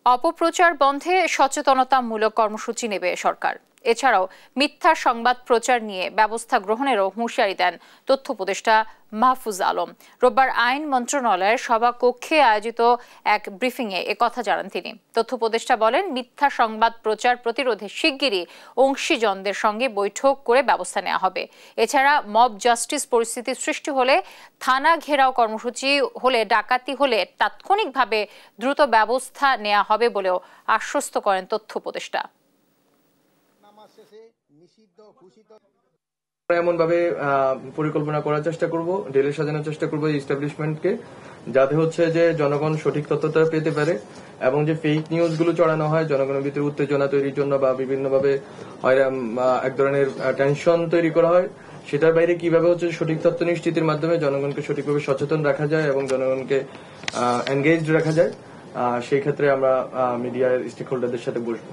অপপ্রচার বন্ধে সচেতনতামূলক কর্মসূচি নেবে সরকার। এছাড়াও মিথ্যা সংবাদ প্রচার নিয়ে ব্যবস্থা গ্রহণেরও হুঁশিয়ারি দেন তথ্য উপদেষ্টা মাহফুজ আলম। রোববার আইন মন্ত্রণালয়ের সভাকক্ষে আয়োজিত এক ব্রিফিংয়ে একথা জানান তিনি। তথ্য উপদেষ্টা বলেন, মিথ্যা সংবাদ প্রচার প্রতিরোধে শিগগিরই অংশীজনদের সঙ্গে বৈঠক করে ব্যবস্থা নেওয়া হবে। এছাড়া মব জাস্টিস পরিস্থিতি সৃষ্টি হলে, থানা ঘেরাও কর্মসূচি হলে, ডাকাতি হলে তাৎক্ষণিকভাবে দ্রুত ব্যবস্থা নেওয়া হবে বলেও আশ্বস্ত করেন তথ্য উপদেষ্টা। এমন ভাবে পরিকল্পনা করার চেষ্টা করব, ঢেলে সাজানোর চেষ্টা করব এই এস্টাবলিশমেন্টকে, যাতে হচ্ছে যে জনগণ সঠিক তথ্যটা পেতে পারে এবং যে ফেক নিউজ গুলো ছড়ানো হয় জনগণের ভিতরে উত্তেজনা তৈরির জন্য বা বিভিন্নভাবে এক ধরনের টেনশন তৈরি করা হয়, সেটার বাইরে কিভাবে হচ্ছে সঠিক তথ্য নিশ্চিতের মাধ্যমে জনগণকে সঠিকভাবে সচেতন রাখা যায় এবং জনগণকে এনগেজড রাখা যায়, সেই ক্ষেত্রে আমরা মিডিয়ার স্টেক হোল্ডারদের সাথে বসবো।